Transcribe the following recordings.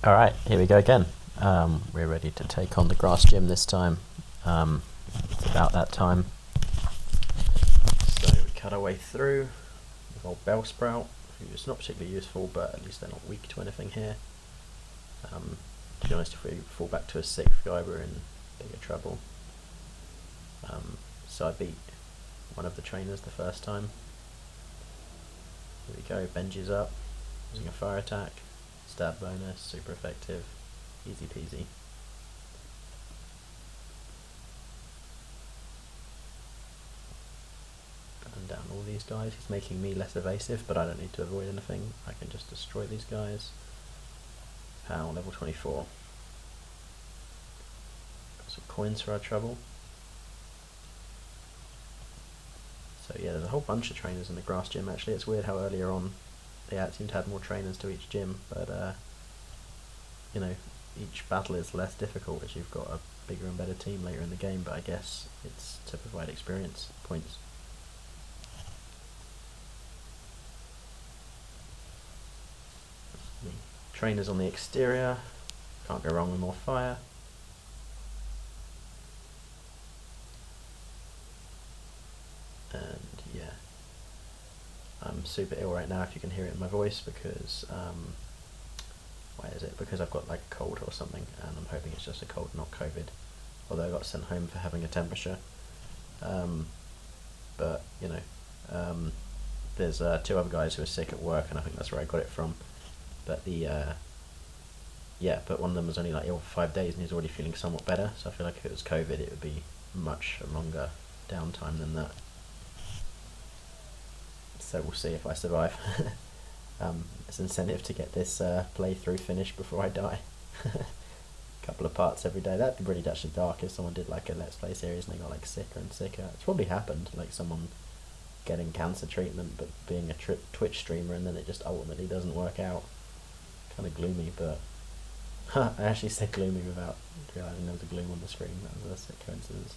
Alright, here we go again. We're ready to take on the grass gym this time. It's about that time. So we cut our way through with old Bellsprout, who's not particularly useful, but at least they're not weak to anything here. To be honest, if we fall back to a 6th guy, we're in bigger trouble. So I beat one of the trainers the first time. Here we go, Benjy's up, using a fire attack. Stab bonus, super effective, easy peasy. Gun down all these guys. He's making me less evasive, but I don't need to avoid anything. I can just destroy these guys. Pow, level 24. Got some coins for our trouble. So yeah, there's a whole bunch of trainers in the grass gym actually. It's weird how earlier on they seem to add more trainers to each gym, but you know, each battle is less difficult as you've got a bigger and better team later in the game, but I guess it's to provide experience points. The trainers on the exterior, can't go wrong with more fire. And yeah, I'm super ill right now if you can hear it in my voice because why is it? Because I've got like a cold or something, and I'm hoping it's just a cold, not COVID. Although I got sent home for having a temperature. But you know, there's 2 other guys who are sick at work, and I think that's where I got it from. But but one of them was only like ill for 5 days, and he's already feeling somewhat better. So I feel like if it was COVID, it would be much longer downtime than that. So we'll see if I survive. It's incentive to get this playthrough finished before I die. Couple of parts every day. That'd be really actually dark if someone did like a Let's Play series and they got like sicker and sicker. It's probably happened, like someone getting cancer treatment but being a Twitch streamer and then it just ultimately doesn't work out. Kind of gloomy, but I actually said gloomy without realising there was a gloom on the screen. That was a sick coincidence.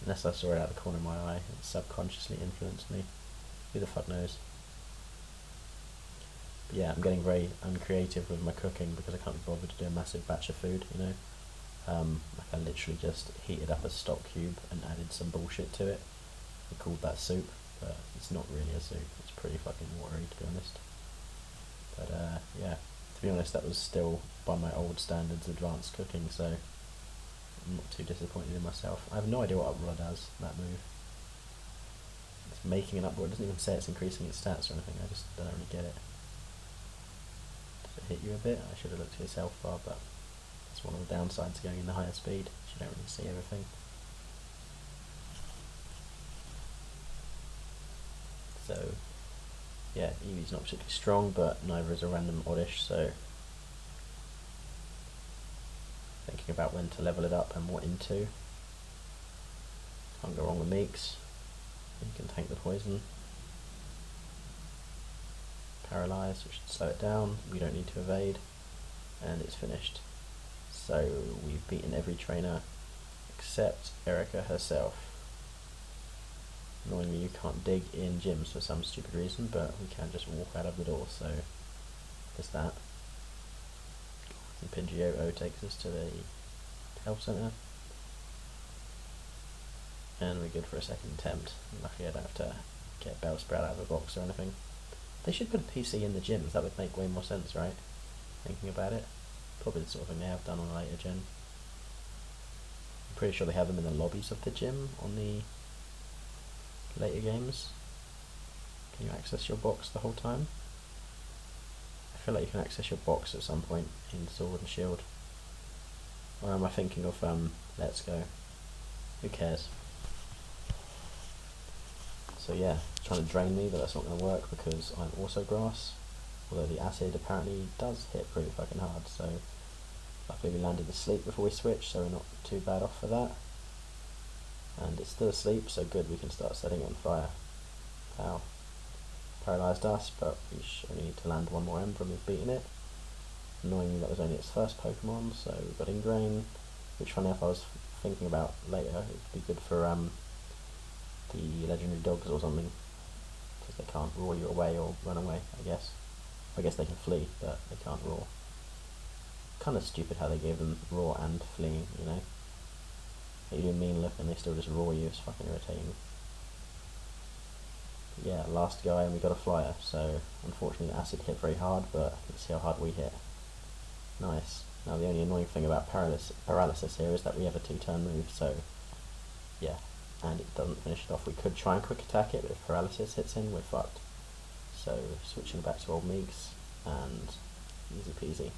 Unless I saw it out of the corner of my eye, it subconsciously influenced me. Who the fuck knows? But yeah, I'm getting very uncreative with my cooking because I can't be bothered to do a massive batch of food, you know? Like I literally just heated up a stock cube and added some bullshit to it. I called that soup, but it's not really a soup. It's pretty fucking watery, to be honest. But yeah, to be honest, that was still, by my old standards, advanced cooking, so I'm not too disappointed in myself. I have no idea what Uproar does, that move. It's making an Uproar, it doesn't even say it's increasing its stats or anything, I just don't really get it. Does it hit you a bit? I should have looked at its health bar, but that's one of the downsides of going in the higher speed. You don't really see everything. So, yeah, Eevee's not particularly strong, but neither is a random Oddish, so thinking about when to level it up and what into. Can't go wrong with Meeks. You can tank the poison. Paralyze, which should slow it down. We don't need to evade. And it's finished. So we've beaten every trainer except Erica herself. Annoyingly, you can't dig in gyms for some stupid reason, but we can just walk out of the door, so there's that. And Pidgeotto takes us to the health centre. And we're good for a second attempt. Luckily I don't have to get Bellsprout out of a box or anything. They should put a PC in the gyms, that would make way more sense, right? Thinking about it. Probably the sort of thing they have done on a later gen. I'm pretty sure they have them in the lobbies of the gym on the later games. Can you access your box the whole time? I feel like you can access your box at some point in Sword and Shield. Or am I thinking of Let's Go? Who cares? So yeah, it's trying to drain me, but that's not going to work because I'm also grass. Although the acid apparently does hit pretty fucking hard, so luckily we landed asleep before we switched, so we're not too bad off for that. And it's still asleep, so good, we can start setting it on fire. Pow. Paralysed us, but we only need to land one more Ember and we've beaten it. Annoyingly, that was only its first Pokemon, so we've got Ingrain, which funny enough I was thinking about later, it would be good for the legendary dogs or something, because they can't roar you away or run away, I guess. I guess they can flee, but they can't roar. Kind of stupid how they gave them roar and fleeing, you know? You do a mean look and they still just roar you. It's fucking irritating. But yeah, last guy and we got a flyer, so unfortunately the acid hit very hard, but let's see how hard we hit. Nice. Now the only annoying thing about paralysis here is that we have a 2-turn move, so yeah, and it doesn't finish it off. We could try and quick attack it, but if paralysis hits in, we're fucked. So switching back to old Meeks, and easy peasy.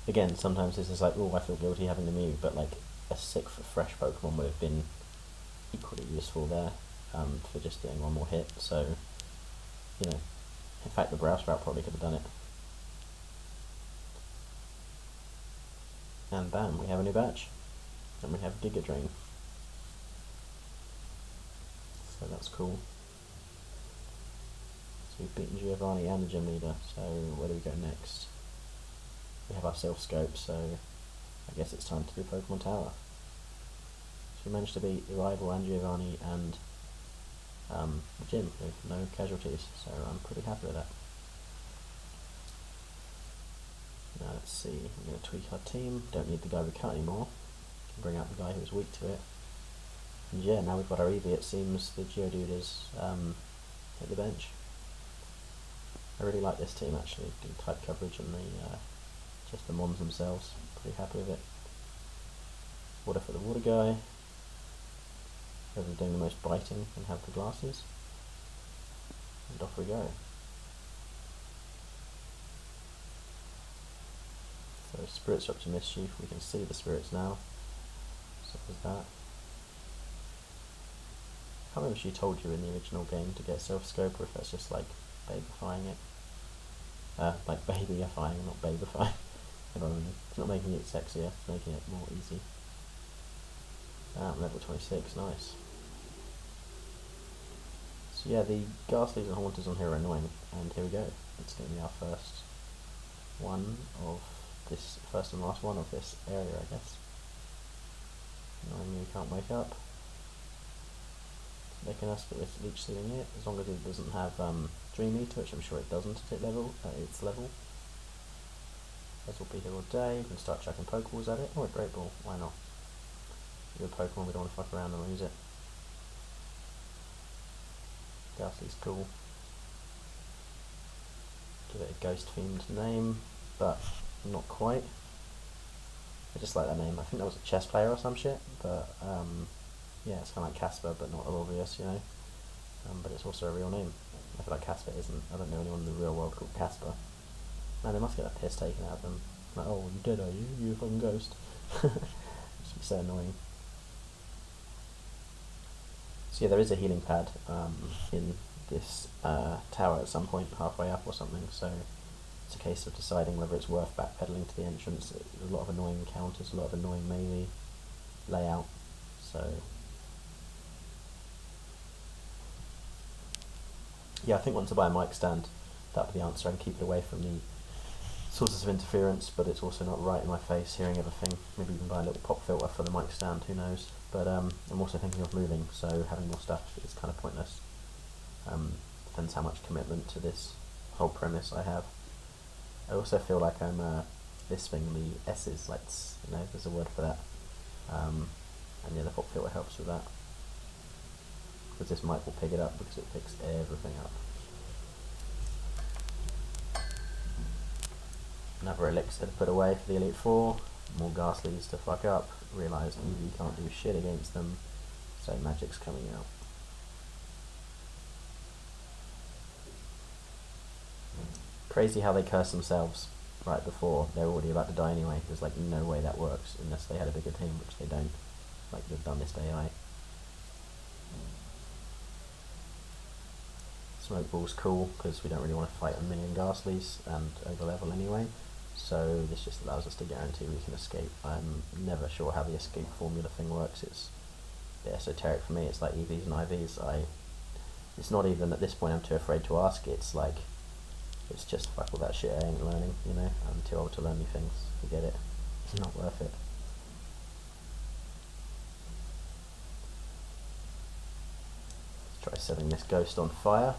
Again, sometimes this is like, oh, I feel guilty having the Mew, but like a sick fresh Pokemon would have been equally useful there for just getting one more hit. So, you know, in fact, the Browse Route probably could have done it. And bam, we have a new badge, and we have Giga Drain. So that's cool. So we've beaten Giovanni and the gym leader. So where do we go next? We have our self-scope, so I guess it's time to do Pokemon Tower. So we managed to beat Arrival and Giovanni and the gym with no casualties, so I'm pretty happy with that. Now let's see, I'm going to tweak our team. Don't need the guy we cut anymore. Can bring out the guy who was weak to it. And yeah, now we've got our Eevee, it seems the Geodude has hit the bench. I really like this team actually, doing type coverage and the just the mons themselves. Pretty happy with it. Water for the water guy. Whoever's doing the most biting and have the glasses. And off we go. So spirits are up to mischief. We can see the spirits now. So there's that. I can't remember if she told you in the original game to get self-scope or if that's just like babyifying it. Like babyifying, not babifying. It's not making it sexier, it's making it more easy. Level 26, nice. So yeah, the Ghastlies and Haunters on here are annoying, and here we go. It's going to be our first one of this, first and last one of this area, I guess. Annoying you can't wake up. Making us, but with Leech Sealing it, as long as it doesn't have Dream Eater, which I'm sure it doesn't at its level. As we'll be here all day, we can start chucking Pokeballs at it, or a Great Ball, why not? You're a Pokemon, we don't want to fuck around and lose it. Ghastly's cool. Give it a ghost themed name, but not quite. I just like that name. I think that was a chess player or some shit, but yeah, it's kind of like Casper, but not obvious, you know. But it's also a real name. I feel like Casper isn't. I don't know anyone in the real world called Casper. Man, they must get a piss taken out of them. Like, oh, you dead, are you? You a fucking ghost. It's so annoying. So yeah, there is a healing pad in this tower at some point, halfway up or something, so it's a case of deciding whether it's worth backpedaling to the entrance. There's a lot of annoying encounters, a lot of annoying melee layout, so yeah, I think once I buy a mic stand, that'll be the answer, and keep it away from the sources of interference, but it's also not right in my face hearing everything. Maybe even buy a little pop filter for the mic stand, who knows. But I'm also thinking of moving, so having more stuff is kind of pointless. Depends how much commitment to this whole premise I have. I also feel like I'm lisping the S's, like, you know, there's a word for that. And yeah, the pop filter helps with that. Because this mic will pick it up, because it picks everything up. Another elixir to put away for the Elite Four. More Ghastlies to fuck up. Realised Eevee can't do shit against them, so magic's coming out. Crazy how they curse themselves right before they're already about to die anyway. There's like no way that works unless they had a bigger team, which they don't. Like the dumbest AI. Smoke Ball's cool because we don't really want to fight a million Ghastlies and over level anyway. So this just allows us to guarantee we can escape. I'm never sure how the escape formula thing works. It's a bit esoteric for me. It's like EVs and IVs. It's not even at this point I'm too afraid to ask. It's like, it's just fuck all that shit I ain't learning, you know. I'm too old to learn new things. Forget it. It's not worth it. Let's try setting this ghost on fire.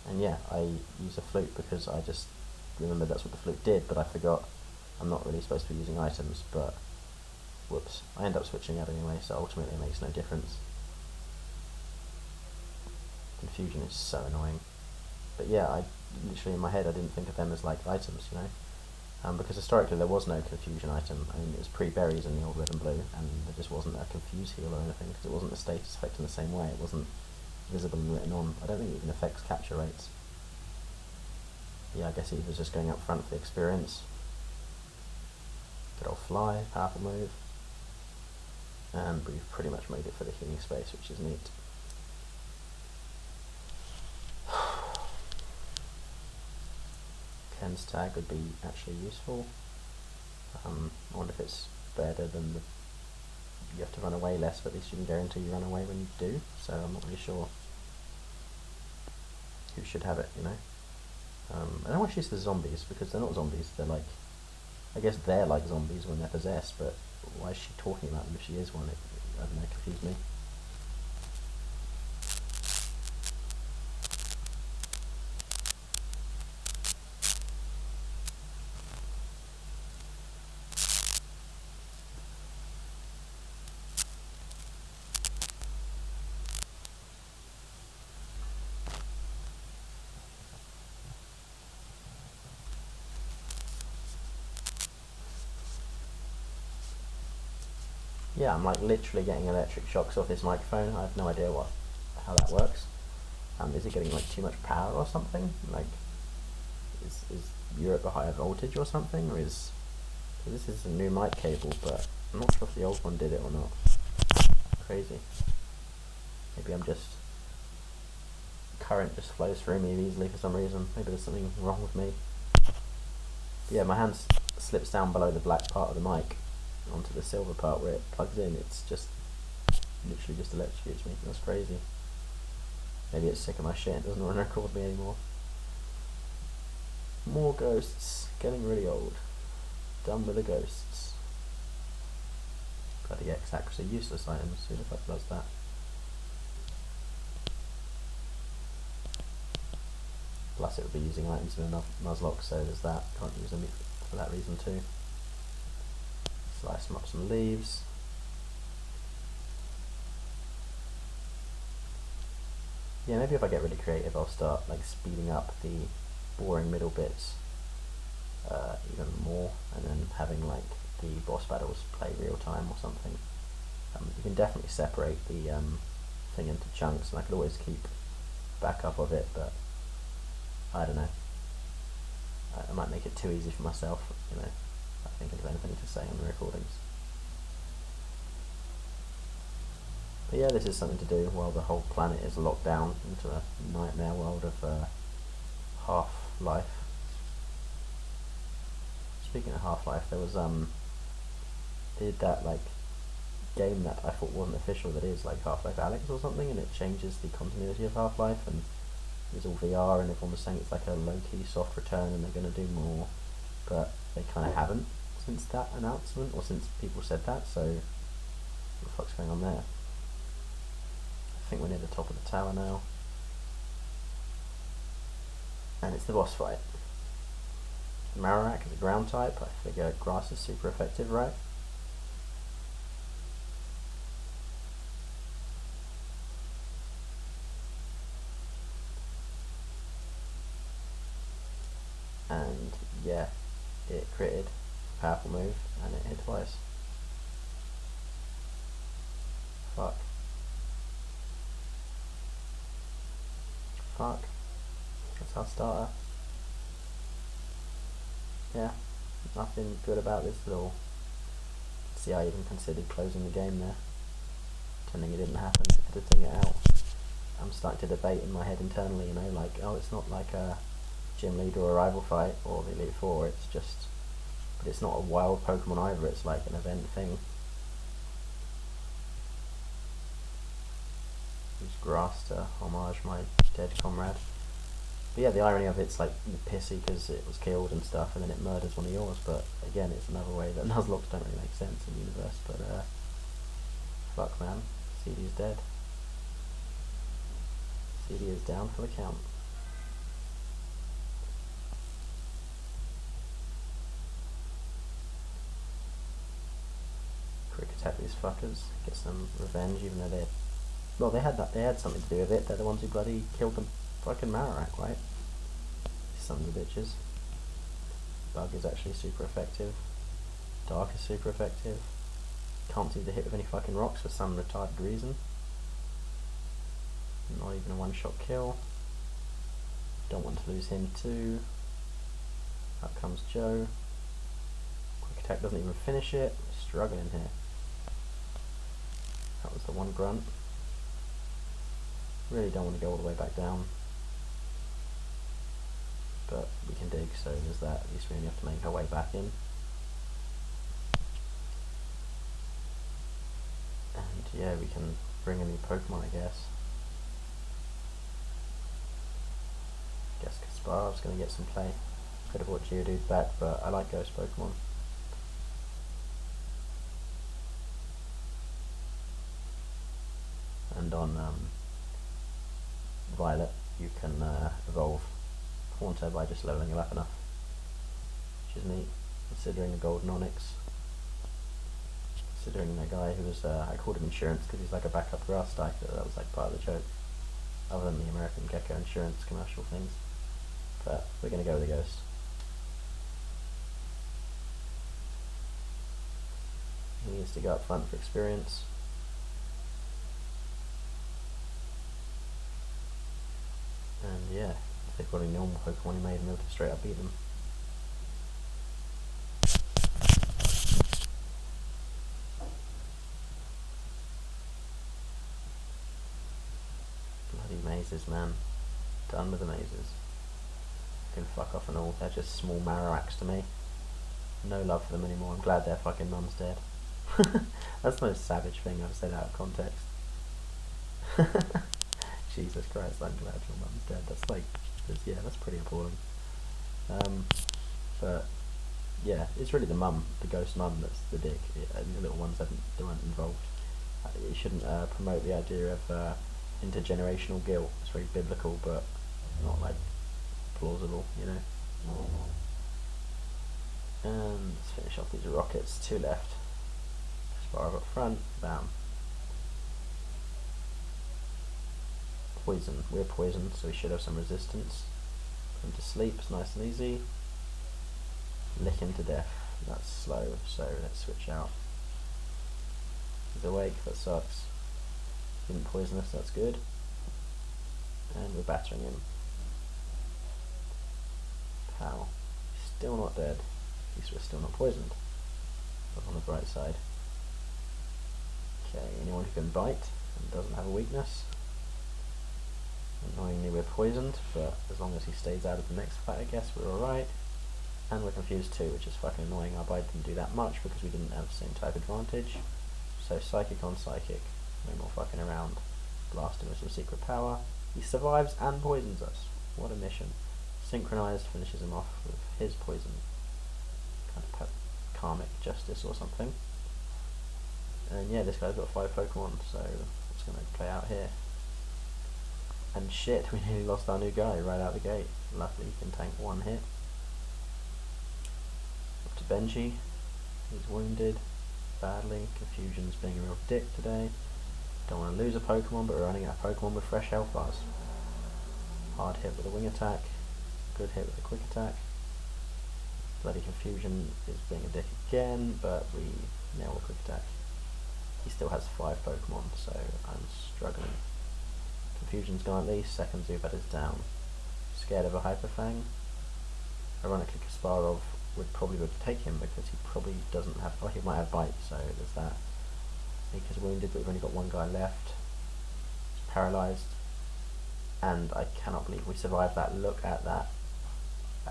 And yeah, I use a flute because I just remembered that's what the flute did, but I forgot I'm not really supposed to be using items, but whoops. I end up switching out anyway, so ultimately it makes no difference. Confusion is so annoying. But yeah, I literally in my head I didn't think of them as like items, you know? Because historically there was no confusion item. I mean, it was pre-berries in the old red and blue, and there just wasn't a confuse heal or anything, because it wasn't a status effect in the same way. It wasn't visible and written on. I don't think it even affects capture rates. Yeah, I guess he was just going up front for the experience. Good old fly, powerful move. And we've pretty much made it for the healing space, which is neat. Ken's tag would be actually useful. I wonder if it's better than the you have to run away less, but at least you can guarantee you run away when you do, so I'm not really sure who should have it, you know. I don't want to use the zombies, because they're not zombies, they're like, I guess they're like zombies when they're possessed, but why is she talking about them if she is one? I don't know, confused me. Yeah, I'm like literally getting electric shocks off this microphone. I have no idea how that works. Is it getting like too much power or something? Like, is Europe a higher voltage or something? Or is, this is a new mic cable, but I'm not sure if the old one did it or not. Crazy. Maybe I'm just, current just flows through me easily for some reason. Maybe there's something wrong with me. But yeah, my hand slips down below the black part of the mic onto the silver part where it plugs in. It's just literally just electrocutes me. That's crazy. Maybe it's sick of my shit and doesn't want to record me anymore. More ghosts. Getting really old. Done with the ghosts. Bloody X accuracy useless items. Who the fuck does that? Plus it would be using items in a Nuzlocke, so there's that. Can't use them for that reason too. Slice them up some leaves. Yeah, maybe if I get really creative I'll start like speeding up the boring middle bits even more, and then having like the boss battles play real time or something. You can definitely separate the thing into chunks, and I could always keep backup of it, but I don't know. I might make it too easy for myself, you know. I think of anything to say on the recordings. But yeah, this is something to do while the whole planet is locked down into a nightmare world of Half-Life. Speaking of Half-Life, there was did that like game that I thought wasn't official that is like Half-Life Alyx or something, and it changes the continuity of Half-Life, and it's all VR, and everyone was saying it's like a low-key soft return and they're going to do more, but they kind of haven't since that announcement, or since people said that, so what the fuck's going on there? I think we're near the top of the tower now. And it's the boss fight. Marowak is a ground type. I figure grass is super effective, right? And yeah, it created a powerful move and it hit twice. Fuck. Fuck. That's our starter. Yeah, nothing good about this at all. See, I even considered closing the game there, pretending it didn't happen, editing it out. I'm starting to debate in my head internally, you know, like, oh, it's not like a gym leader or a rival fight or the Elite Four, it's just, but it's not a wild Pokemon either, it's like an event thing. Use grass to homage my dead comrade. But yeah, the irony of it's like pissy because it was killed and stuff, and then it murders one of yours. But again, it's another way that Nuzlocke don't really make sense in the universe. But fuck, man, CD is dead. CD is down for the count. fuckers. Get some revenge, even though they... Well, they had something to do with it. They're the ones who bloody killed the fucking Marowak, right? Some of the bitches. Bug is actually super effective. Dark is super effective. Can't seem to hit with any fucking rocks for some retarded reason. Not even a one-shot kill. Don't want to lose him too. Out comes Joe. Quick attack doesn't even finish it. Struggling here. That was the one grunt. Really don't want to go all the way back down. But we can dig, so there's that. At least we only have to make our way back in. And yeah, we can bring a new Pokemon, I guess. Guess Kasparov's going to get some play. Could have brought Geodude back, but I like Ghost Pokemon. And on Violet, you can evolve Haunter by just leveling it up enough, which is neat, considering the Golden Onyx. Considering that guy who was, I called him Insurance because he's like a backup grass type, that was like part of the joke, other than the American Gecko Insurance commercial things. But we're going to go with the Ghost. He needs to go up front for experience. And yeah, if they've got any normal Pokemon he made, and they'll just straight up beat them. Bloody mazes, man. Done with the mazes. Can fuck off and all. They're just small Marowaks to me. No love for them anymore. I'm glad their fucking mum's dead. That's the most savage thing I've said out of context. Jesus Christ, I'm glad your mum's dead. That's like, yeah, that's pretty appalling. But yeah, it's really the mum, the ghost mum, that's the dick. The little ones aren't involved. You shouldn't promote the idea of intergenerational guilt. It's very biblical, but not like plausible, you know. And let's finish off these rockets. 2 left. Sparrow up front. Bam. Poison. We're poisoned, so we should have some resistance. Put him to sleep. It's nice and easy. Lick him to death. That's slow, so let's switch out. He's awake. That sucks. Didn't poison us. That's good. And we're battering him. Pow. Still not dead. At least we're still not poisoned. But on the bright side. Okay, anyone who can bite and doesn't have a weakness. Annoyingly we're poisoned, but as long as he stays out of the next fight, I guess we're alright. And we're confused too, which is fucking annoying. Our bite didn't do that much because we didn't have the same type advantage. So Psychic on Psychic. No more fucking around. Blast him with some secret power. He survives and poisons us. What a mission. Synchronized finishes him off with his poison. Kind of karmic justice or something. And yeah, this guy's got 5 Pokemon, so it's going to play out here. And shit, we nearly lost our new guy right out the gate. Luckily he can tank 1 hit. Up to Benjy. He's wounded badly. Confusion's being a real dick today. Don't want to lose a Pokemon, but we're running out of Pokemon with fresh health bars. Hard hit with a wing attack. Good hit with a quick attack. Bloody Confusion is being a dick again, but we nail the quick attack. He still has 5 Pokemon, so I'm struggling. Confusion's gone at least. Second Zubat is down. Scared of a Hyper Fang. Ironically, Kasparov would probably take him because he probably doesn't have... Oh, he might have Bite, so there's that. Nika's wounded, but we've only got 1 guy left. He's paralysed. And I cannot believe we survived that. Look at that.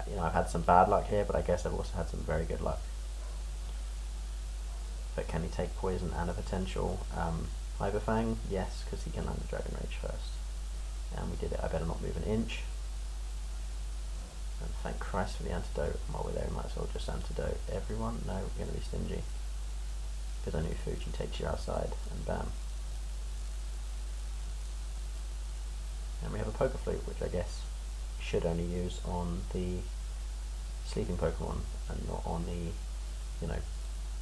You know, I've had some bad luck here, but I guess I've also had some very good luck. But can he take poison and a potential Hyper Fang? Yes, because he can land the Dragon Rage first. And we did it. I better not move an inch. And thank Christ for the antidote. While we're there, we might as well just antidote everyone. No, we're going to be stingy. Because I knew Fuji takes you outside, and bam. And we have a Poké Flute, which I guess should only use on the sleeping Pokemon, and not on the, you know,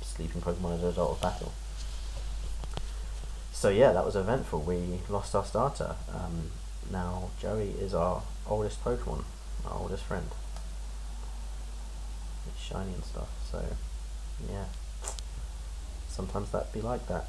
sleeping Pokemon as a result of battle. So yeah, that was eventful. We lost our starter. Now Joey is our oldest Pokemon, our oldest friend. It's shiny and stuff, so yeah. Sometimes that'd be like that.